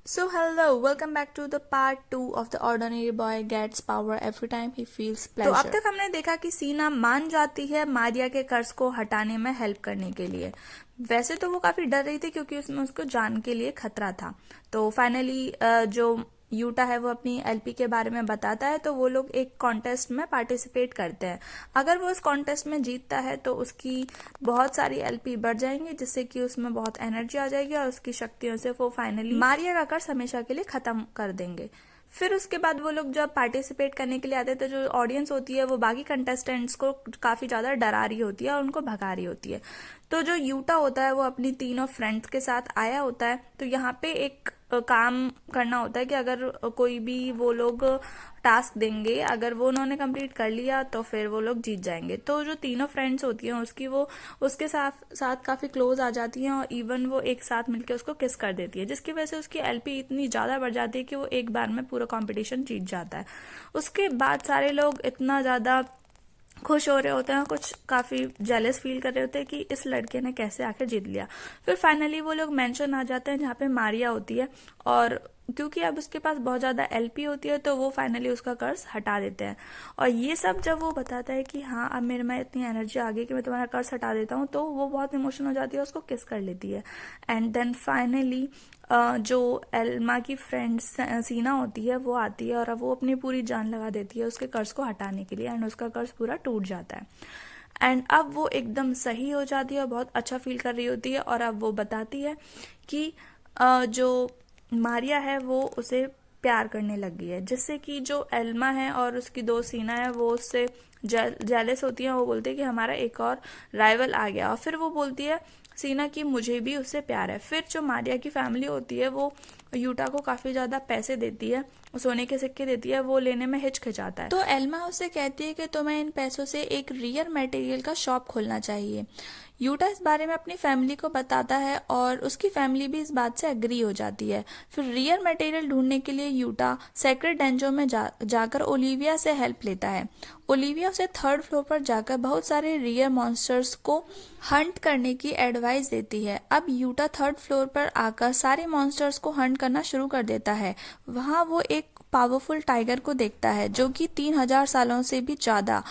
So hello, welcome back to the part 2 of the ordinary boy gets power every time he feels pleasure. तो अब तक हमने देखा कि सीना मान जाती है मारिया के कर्ज को हटाने में हेल्प करने के लिए। वैसे तो वो काफी डर रही थी क्योंकि उसमें उसको जान के लिए खतरा था। तो फाइनली जो यूटा है वो अपनी एलपी के बारे में बताता है, तो वो लोग एक कॉन्टेस्ट में पार्टिसिपेट करते हैं। अगर वो उस कॉन्टेस्ट में जीतता है तो उसकी बहुत सारी एलपी बढ़ जाएंगी, जिससे कि उसमें बहुत एनर्जी आ जाएगी और उसकी शक्तियों से वो फाइनली मारिया का कर्ज हमेशा के लिए खत्म कर देंगे। फिर उसके बाद वो लोग जब पार्टिसिपेट करने के लिए आते हैं तो जो ऑडियंस होती है वो बाकी कंटेस्टेंट्स को काफी ज्यादा डरा रही होती है और उनको भगा रही होती है। तो जो यूटा होता है वो अपनी तीनों फ्रेंड्स के साथ आया होता है। तो यहाँ पे एक काम करना होता है कि अगर कोई भी वो लोग टास्क देंगे, अगर वो उन्होंने कंप्लीट कर लिया तो फिर वो लोग जीत जाएंगे। तो जो तीनों फ्रेंड्स होती हैं वो उसके साथ काफी क्लोज आ जाती हैं और इवन वो एक साथ मिलकर उसको किस कर देती है, जिसकी वजह से उसकी एलपी इतनी ज्यादा बढ़ जाती है कि वो एक बार में पूरा कंपटीशन जीत जाता है। उसके बाद सारे लोग इतना ज्यादा खुश हो रहे होते हैं, कुछ काफी जेलस फील कर रहे होते हैं कि इस लड़के ने कैसे आखिर जीत लिया। फिर फाइनली वो लोग मेंशन आ जाते हैं जहाँ पे मारिया होती है, और क्योंकि अब उसके पास बहुत ज्यादा एलपी होती है तो वो फाइनली उसका कर्ज हटा देते हैं। और ये सब जब वो बताता है कि हाँ अब मेरे में इतनी एनर्जी आ गई कि मैं तुम्हारा कर्ज हटा देता हूँ, तो वो बहुत इमोशनल हो जाती है, उसको किस कर लेती है। एंड देन फाइनली जो एल्मा की फ्रेंड सीना होती है वो आती है और अब वो अपनी पूरी जान लगा देती है उसके कर्ज को हटाने के लिए, एंड उसका कर्ज पूरा टूट जाता है। एंड अब वो एकदम सही हो जाती है और बहुत अच्छा फील कर रही होती है, और अब वो बताती है कि जो मारिया है वो उसे प्यार करने लगी है, जिससे कि जो एल्मा है और उसकी दोस्त सीना है वो उससे जेलस होती है। वो बोलती है कि हमारा एक और राइवल आ गया, और फिर वो बोलती है सीना की मुझे भी उससे प्यार है। फिर जो मारिया की फैमिली होती है वो यूटा को काफी ज्यादा पैसे देती है, सोने के सिक्के देती है, वो लेने में हिचकिचाता है। तो एल्मा उससे कहती है कि तुम्हें इन पैसों से एक रियर मटेरियल का शॉप खोलना चाहिए। यूटा इस बारे में अपनी फैमिली को बताता है और उसकी फैमिली भी इस बात से एग्री हो जाती है। फिर रियर मटेरियल ढूंढने के लिए यूटा सेक्रेट डेंजो में जाकर ओलिविया से हेल्प लेता है। ओलिविया उसे थर्ड फ्लोर पर जाकर बहुत सारे रियर मॉन्स्टर्स को हंट करने की एडवाइस देती है। अब यूटा थर्ड फ्लोर पर आकर सारे मॉन्स्टर्स को हंट करना शुरू कर देता है। वहां वो एक पावरफुल टाइगर को देखता है जो कि 3000 सालों से भी ज्यादा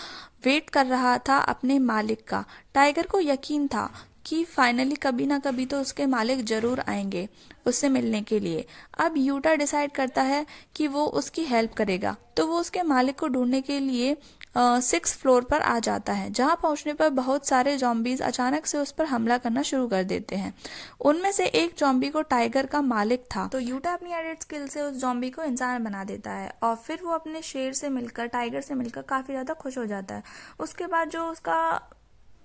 वेट कर रहा था अपने मालिक का। टाइगर को यकीन था कि फाइनली कभी ना कभी तो उसके मालिक जरूर आएंगे उससे मिलने के लिए। अब यूटा डिसाइड करता है कि वो उसकी हेल्प करेगा, तो वो उसके मालिक को ढूंढने के लिए 6th फ्लोर पर आ जाता है, जहां पहुंचने पर बहुत सारे जॉम्बीज अचानक से उस पर हमला करना शुरू कर देते हैं। उनमें से एक जॉम्बी को टाइगर का मालिक था, तो यूटा अपनी एडिट स्किल से उस जॉम्बी को इंसान बना देता है और फिर वो अपने शेर से मिलकर, टाइगर से मिलकर काफी ज्यादा खुश हो जाता है। उसके बाद जो उसका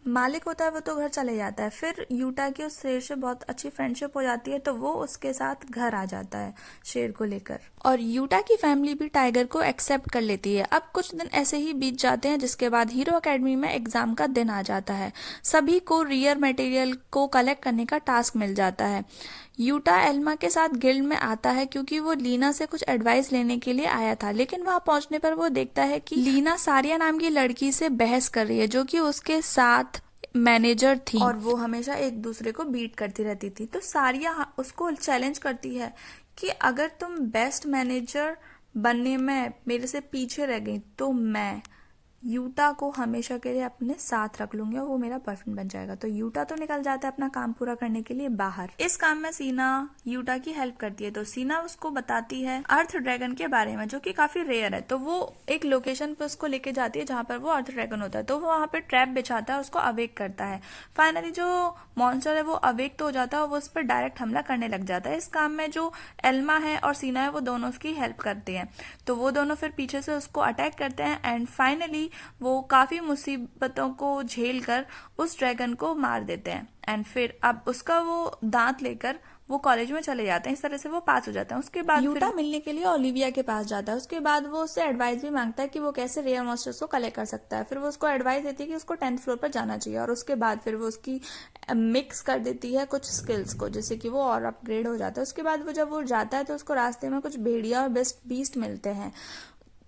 मालिक होता है वो तो घर चले जाता है। फिर यूटा की उस शेर से बहुत अच्छी फ्रेंडशिप हो जाती है, तो वो उसके साथ घर आ जाता है शेर को लेकर, और यूटा की फैमिली भी टाइगर को एक्सेप्ट कर लेती है। अब कुछ दिन ऐसे ही बीत जाते हैं, जिसके बाद हीरो एकेडमी में एग्जाम का दिन आ जाता है। सभी को रियर मटेरियल को कलेक्ट करने का टास्क मिल जाता है। यूटा एल्मा के साथ गिल्ड में आता है क्योंकि वो लीना से कुछ एडवाइस लेने के लिए आया था, लेकिन वहां पहुंचने पर वो देखता है कि लीना सारिया नाम की लड़की से बहस कर रही है, जो कि उसके साथ मैनेजर थी और वो हमेशा एक दूसरे को बीट करती रहती थी। तो सारिया उसको चैलेंज करती है कि अगर तुम बेस्ट मैनेजर बनने में मेरे से पीछे रह गई तो मैं यूटा को हमेशा के लिए अपने साथ रख लूंगी और वो मेरा बॉयफ्रेंड बन जाएगा। तो यूटा तो निकल जाता है अपना काम पूरा करने के लिए बाहर। इस काम में सीना यूटा की हेल्प करती है, तो सीना उसको बताती है अर्थ ड्रैगन के बारे में, जो कि काफी रेयर है। तो वो एक लोकेशन पे उसको लेके जाती है जहां पर वो अर्थ ड्रैगन होता है, तो वो वहां पे ट्रैप बिछाता है, उसको अवेक करता है। फाइनली जो मॉन्स्टर है वो अवेक तो हो जाता है और वो उस पर डायरेक्ट हमला करने लग जाता है। इस काम में जो एल्मा है और सीना है वो दोनों उसकी हेल्प करते हैं, तो वो दोनों फिर पीछे से उसको अटैक करते हैं एंड फाइनली वो काफी मुसीबतों को झेल कर उस ड्रैगन को मार देते हैं। एंड फिर अब उसका वो दांत लेकर वो कॉलेज में चले जाते हैं। इस तरह से वो पास हो जाते हैं। उसके बाद यूटा मिलने के लिए ओलिविया के पास जाता है। उसके बाद वो उससे एडवाइस भी मांगता है कि वो कैसे रेयर मॉन्स्टर्स को कलेक्ट कर सकता है। फिर वो उसको एडवाइस देती है कि उसको 10th फ्लोर पर जाना चाहिए, और उसके बाद फिर वो उसकी मिक्स कर देती है कुछ स्किल्स को, जिससे कि वो और अपग्रेड हो जाता है। उसके बाद वो जब वो जाता है तो उसको रास्ते में कुछ भेड़िया और बेस्ट बीस्ट मिलते हैं।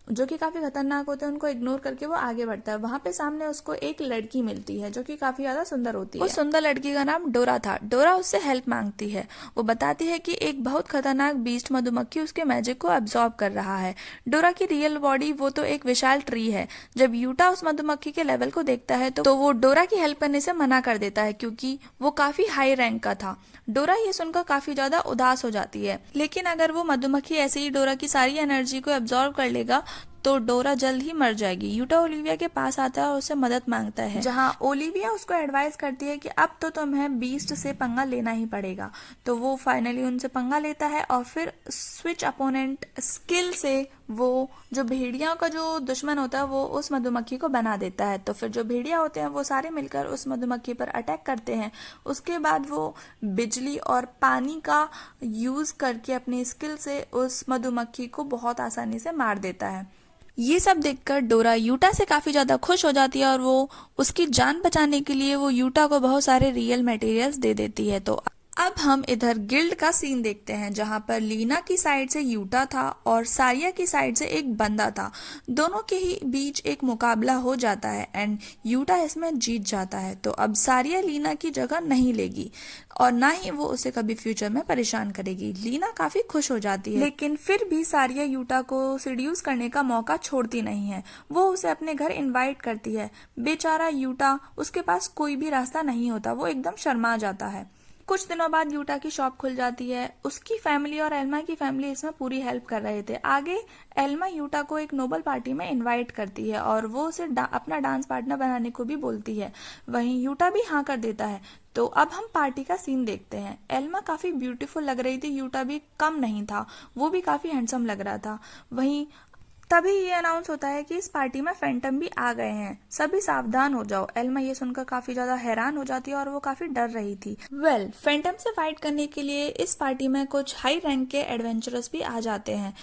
जो कि काफी खतरनाक होते हैं, उनको इग्नोर करके वो आगे बढ़ता है। वहां पे सामने उसको एक लड़की मिलती है जो कि काफी ज्यादा सुंदर होती है। उस सुंदर लड़की का नाम डोरा था। डोरा उससे हेल्प मांगती है। वो बताती है कि एक बहुत खतरनाक बीस्ट मधुमक्खी उसके मैजिक को अब्सॉर्ब कर रहा है। डोरा की रियल बॉडी वो तो एक विशाल ट्री है। जब यूटा उस मधुमक्खी के लेवल को देखता है तो वो डोरा की हेल्प करने से मना कर देता है, क्योंकि वो काफी हाई रैंक का था। डोरा ये सुनकर काफी ज्यादा उदास हो जाती है, लेकिन अगर वो मधुमक्खी ऐसे ही डोरा की सारी एनर्जी को एब्जॉर्ब कर लेगा तो डोरा जल्द ही मर जाएगी। यूटा ओलिविया के पास आता है और उससे मदद मांगता है, जहां ओलिविया उसको एडवाइस करती है कि अब तो तुम्हें बीस्ट से पंगा लेना ही पड़ेगा। तो वो फाइनली उनसे पंगा लेता है और फिर स्विच अपोनेंट स्किल से वो जो भेड़िया का जो दुश्मन होता है वो उस मधुमक्खी को बना देता है। तो फिर जो भेड़िया होते हैं वो सारे मिलकर उस मधुमक्खी पर अटैक करते हैं। उसके बाद वो बिजली और पानी का यूज करके अपनी स्किल से उस मधुमक्खी को बहुत आसानी से मार देता है। ये सब देखकर डोरा यूटा से काफी ज्यादा खुश हो जाती है और वो उसकी जान बचाने के लिए वो यूटा को बहुत सारे रियल मटेरियल्स दे देती है। तो अब हम इधर गिल्ड का सीन देखते हैं, जहां पर लीना की साइड से यूटा था और सारिया की साइड से एक बंदा था। दोनों के ही बीच एक मुकाबला हो जाता है एंड यूटा इसमें जीत जाता है। तो अब सारिया लीना की जगह नहीं लेगी और ना ही वो उसे कभी फ्यूचर में परेशान करेगी। लीना काफी खुश हो जाती है, लेकिन फिर भी सारिया यूटा को सीड्यूस करने का मौका छोड़ती नहीं है। वो उसे अपने घर इनवाइट करती है। बेचारा यूटा, उसके पास कोई भी रास्ता नहीं होता, वो एकदम शर्मा जाता है। कुछ दिनों बाद यूटा की शॉप खुल जाती है। उसकी फैमिली और एल्मा की फैमिली इसमें पूरी हेल्प कर रहे थे। आगे एल्मा यूटा को एक नोबल पार्टी में इनवाइट करती है और वो उसे अपना डांस पार्टनर बनाने को भी बोलती है। वहीं यूटा भी हाँ कर देता है। तो अब हम पार्टी का सीन देखते हैं। एल्मा काफी ब्यूटीफुल लग रही थी, यूटा भी कम नहीं था, वो भी काफी हैंडसम लग रहा था। वहीं तभी ये अनाउंस होता है कि इस पार्टी में फैंटम भी आ गए हैं, सभी सावधान हो जाओ। एल्मा ये सुनकर काफी ज्यादा हैरान हो जाती है और वो काफी डर रही थी। फैंटम से फाइट करने के लिए इस पार्टी में कुछ हाई रैंक के एडवेंचरर्स भी आ जाते हैं,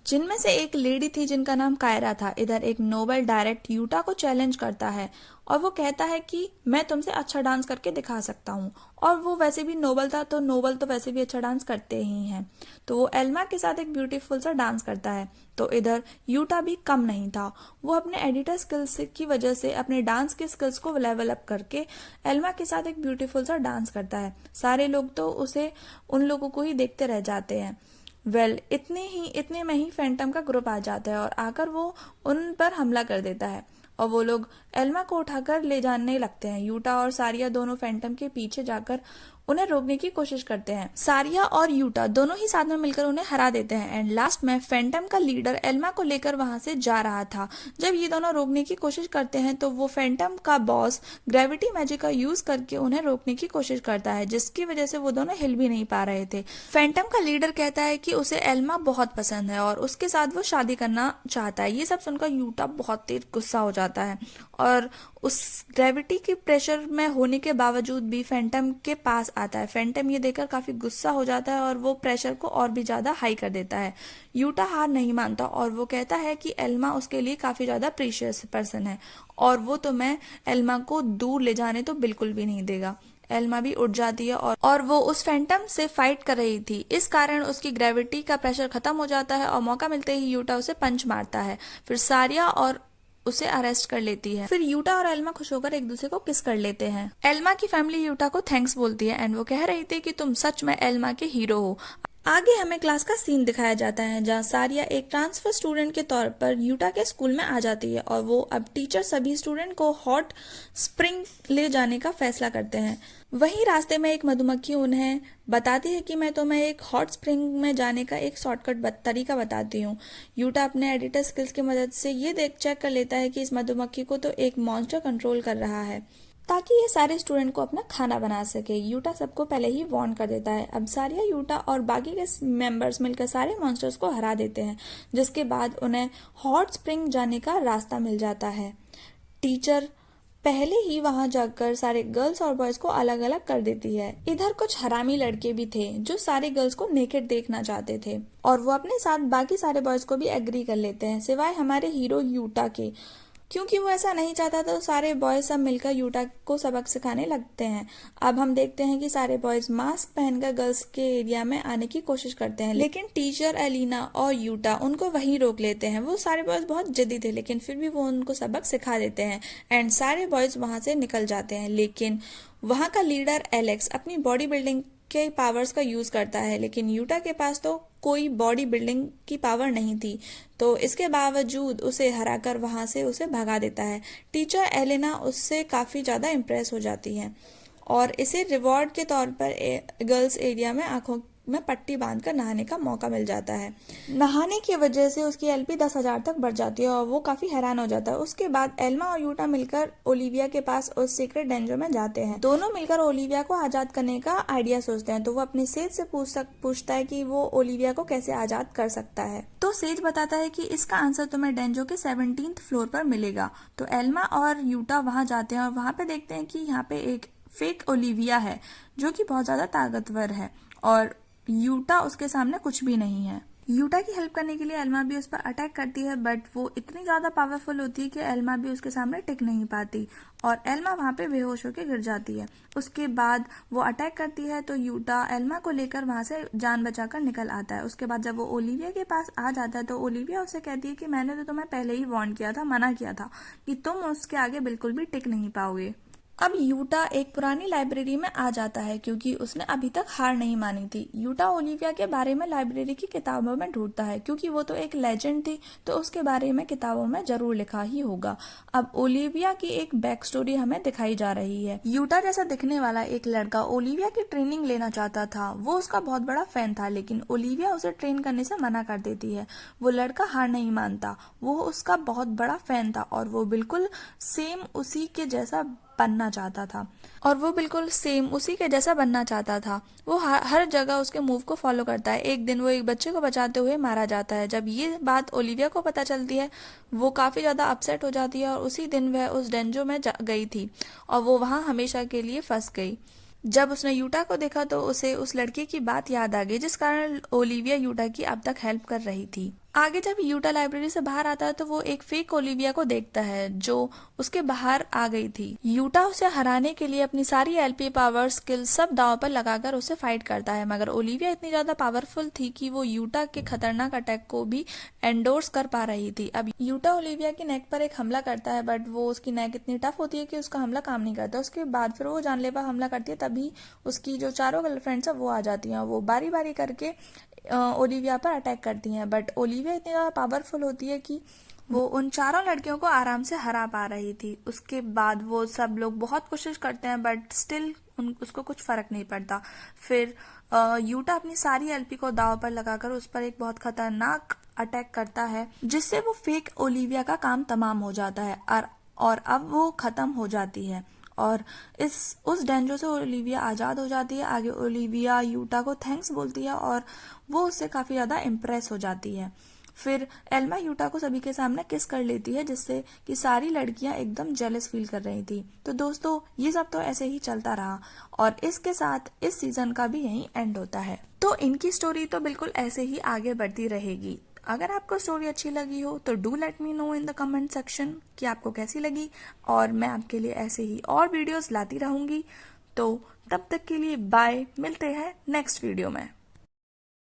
जिनमें से एक लेडी थी जिनका नाम कायरा था। इधर एक नोबल डायरेक्ट यूटा को चैलेंज करता है और वो कहता है कि मैं तुमसे अच्छा डांस करके दिखा सकता हूँ। और वो वैसे भी नोबल था, तो नोबल तो वैसे भी अच्छा डांस करते ही हैं। तो वो एल्मा के साथ एक ब्यूटीफुल सा डांस करता है। तो इधर यूटा भी कम नहीं था, वो अपने एडिटर स्किल्स की वजह से अपने डांस के स्किल्स को लेवल अप करके एल्मा के साथ एक ब्यूटीफुल सा डांस करता है। सारे लोग तो उसे उन लोगों को ही देखते रह जाते हैं। इतने में ही फैंटम का ग्रुप आ जाता है और आकर वो उन पर हमला कर देता है और वो लोग एल्मा को उठाकर ले जाने लगते हैं। यूटा और सारिया दोनों फैंटम के पीछे जाकर उन्हें रोकने की कोशिश करते हैं। सारिया और यूटा दोनों ही साथ में मिलकर उन्हें हरा देते हैं एंड लास्ट में फैंटम का लीडर एल्मा को लेकर वहां से जा रहा था। जब ये दोनों रोकने की कोशिश करते हैं तो वो फैंटम का बॉस ग्रेविटी मैजिक का यूज करके उन्हें रोकने की कोशिश करता है, जिसकी वजह से वो दोनों हिल भी नहीं पा रहे थे। फैंटम का लीडर कहता है कि उसे एल्मा बहुत पसंद है और उसके साथ वो शादी करना चाहता है। ये सब सुनकर यूटा बहुत तेज गुस्सा हो जाता है और उस ग्रेविटी के प्रेशर में होने के बावजूद भी फैंटम के पास आता है। फैंटम ये देखकर काफी गुस्सा हो जाता है और वो प्रेशर को और भी ज्यादा हाई कर देता है। यूटा हार नहीं मानता और वो कहता है कि एल्मा उसके लिए काफी ज्यादा प्रीशियस पर्सन है और वो तो मैं एल्मा को दूर ले जाने तो बिल्कुल भी नहीं देगा। एल्मा भी उठ जाती है और वो उस फैंटम से फाइट कर रही थी, इस कारण उसकी ग्रेविटी का प्रेशर खत्म हो जाता है और मौका मिलते ही यूटा उसे पंच मारता है। फिर सारिया और उसे अरेस्ट कर लेती है। फिर यूटा और एल्मा खुश होकर एक दूसरे को किस कर लेते हैं। एल्मा की फैमिली यूटा को थैंक्स बोलती है एंड वो कह रही थी कि तुम सच में एल्मा के हीरो हो। आगे हमें क्लास का सीन दिखाया जाता है जहाँ सारिया एक ट्रांसफर स्टूडेंट के तौर पर यूटा के स्कूल में आ जाती है और वो अब टीचर सभी स्टूडेंट को हॉट स्प्रिंग ले जाने का फैसला करते हैं। वहीं रास्ते में एक मधुमक्खी उन्हें बताती है कि मैं तुम्हें एक हॉट स्प्रिंग में जाने का एक शॉर्टकट तरीका बताती हूँ। यूटा अपने एडिटर स्किल्स की मदद से ये चेक कर लेता है कि इस मधुमक्खी को तो एक मॉन्स्टर कंट्रोल कर रहा है ताकि ये सारे स्टूडेंट को अपना खाना बना सके। यूटा सबको पहले ही वार्न कर देता है। अब सारिया, यूटा और बाकी के मेंबर्स मिलकर सारे मॉन्स्टर्स को हरा देते हैं, जिसके बाद उन्हें हॉट स्प्रिंग जाने का रास्ता मिल जाता है। टीचर पहले ही वहां जाकर सारे गर्ल्स और बॉयज को अलग अलग कर देती है। इधर कुछ हरामी लड़के भी थे जो सारे गर्ल्स को नेकेड देखना चाहते थे और वो अपने साथ बाकी सारे बॉयज को भी एग्री कर लेते हैं, सिवाय हमारे हीरो यूटा के। क्योंकि वो ऐसा नहीं चाहता तो सारे बॉयज सब मिलकर यूटा को सबक सिखाने लगते हैं। अब हम देखते हैं कि सारे बॉयज मास्क पहनकर गर्ल्स के एरिया में आने की कोशिश करते हैं, लेकिन टीचर एलिना और यूटा उनको वहीं रोक लेते हैं। वो सारे बॉयज बहुत जिद्दी थे, लेकिन फिर भी वो उनको सबक सिखा देते हैं एंड सारे बॉयज वहां से निकल जाते हैं। लेकिन वहां का लीडर एलेक्स अपनी बॉडी बिल्डिंग के पावर्स का यूज करता है, लेकिन यूटा के पास तो कोई बॉडी बिल्डिंग की पावर नहीं थी, तो इसके बावजूद उसे हराकर वहां से उसे भगा देता है। टीचर एलेना उससे काफी ज्यादा इम्प्रेस हो जाती है और इसे रिवॉर्ड के तौर पर गर्ल्स एरिया में आंखों में पट्टी बांधकर नहाने का मौका मिल जाता है। नहाने की वजह से उसकी एलपी 10,000 तक बढ़ जाती है और वो काफी हैरान हो जाता है। उसके बाद एल्मा और यूटा मिलकर ओलिविया के पास उस सीक्रेट डेंजर में जाते हैं। दोनों मिलकर ओलिविया को आजाद करने का आइडिया सोचते हैं, तो वो अपने सेज से पूछता है कि वो ओलिविया को कैसे आजाद कर सकता है। तो सेज बताता है कि इसका आंसर तुम्हें डेंजो के 17th फ्लोर पर मिलेगा। तो एल्मा और यूटा वहां जाते हैं और वहां पे देखते हैं कि यहाँ पे एक फेक ओलिविया है जो कि बहुत ज्यादा ताकतवर है और यूटा उसके सामने कुछ भी नहीं है। यूटा की हेल्प करने के लिए एल्मा भी उस पर अटैक करती है, बट वो इतनी ज्यादा पावरफुल होती है कि एल्मा भी उसके सामने टिक नहीं पाती और एल्मा वहां पे बेहोश होकर गिर जाती है। उसके बाद वो अटैक करती है तो यूटा एल्मा को लेकर वहां से जान बचाकर निकल आता है। उसके बाद जब वो ओलिविया के पास आ जाता है तो ओलिविया उसे कहती है कि मैंने तो तुम्हें पहले ही वार्न किया था, मना किया था कि तुम उसके आगे बिल्कुल भी टिक नहीं पाओगे। अब यूटा एक पुरानी लाइब्रेरी में आ जाता है क्योंकि उसने अभी तक हार नहीं मानी थी। यूटा ओलिविया के बारे में लाइब्रेरी की किताबों में ढूंढता है क्योंकि वो तो एक लेजेंड थी, तो उसके बारे में किताबों में जरूर लिखा ही होगा। अब ओलिविया की एक बैक स्टोरी हमें दिखाई जा रही है। यूटा जैसा दिखने वाला एक लड़का ओलिविया की ट्रेनिंग लेना चाहता था। वो उसका बहुत बड़ा फैन था, लेकिन ओलिविया उसे ट्रेन करने से मना कर देती है। वो लड़का हार नहीं मानता, वो उसका बहुत बड़ा फैन था और वो बिल्कुल सेम उसी के जैसा बनना चाहता था। वो हर जगह उसके मूव को फॉलो करता है। एक दिन वो एक बच्चे को बचाते हुए मारा जाता है। जब ये बात ओलिविया को पता चलती है, वो काफी ज्यादा अपसेट हो जाती है और उसी दिन वह उस डेंजो में गई थी और वो वहां हमेशा के लिए फंस गई। जब उसने यूटा को देखा तो उसे उस लड़के की बात याद आ गई जिस कारण ओलिविया यूटा की अब तक हेल्प कर रही थी। आगे जब यूटा लाइब्रेरी से बाहर आता है तो वो एक फेक ओलिविया को देखता है जो उसके बाहर आ गई थी। यूटा उसे हराने के लिए अपनी सारी एलपी पावर स्किल सब दांव पर लगाकर उसे फाइट करता है, मगर ओलिविया इतनी ज्यादा पावरफुल थी कि वो यूटा के खतरनाक अटैक को भी एंडोर्स कर पा रही थी। अब यूटा ओलिविया की नेक पर एक हमला करता है, बट वो उसकी नेक इतनी टफ होती है कि उसका हमला काम नहीं करता। उसके बाद फिर वो जानलेवा हमला करती है, तभी उसकी जो चारों गर्लफ्रेंड्स है वो आ जाती हैं। वो बारी बारी करके ओलिविया पर अटैक करती हैं, बट ओलिविया इतनी ज्यादा पावरफुल होती है कि वो उन चारों लड़कियों को आराम से हरा पा रही थी। उसके बाद वो सब लोग बहुत कोशिश करते हैं, बट स्टिल उसको कुछ फर्क नहीं पड़ता। फिर यूटा अपनी सारी एलपी को दांव पर लगाकर उस पर एक बहुत खतरनाक अटैक करता है, जिससे वो फेक ओलिविया का काम तमाम हो जाता है और अब वो खत्म हो जाती है और उस डेंजो से ओलिविया आजाद हो जाती है। आगे ओलिविया यूटा को थैंक्स बोलती है और वो उससे काफी ज्यादा इम्प्रेस हो जाती है। फिर एल्मा यूटा को सभी के सामने किस कर लेती है, जिससे कि सारी लड़कियां एकदम जेलस फील कर रही थी। तो दोस्तों, ये सब तो ऐसे ही चलता रहा और इसके साथ इस सीजन का भी यही एंड होता है। तो इनकी स्टोरी तो बिल्कुल ऐसे ही आगे बढ़ती रहेगी। अगर आपको स्टोरी अच्छी लगी हो तो do let me know in the comment section कि आपको कैसी लगी, और मैं आपके लिए ऐसे ही और वीडियोस लाती रहूंगी। तो तब तक के लिए बाय, मिलते हैं नेक्स्ट वीडियो में।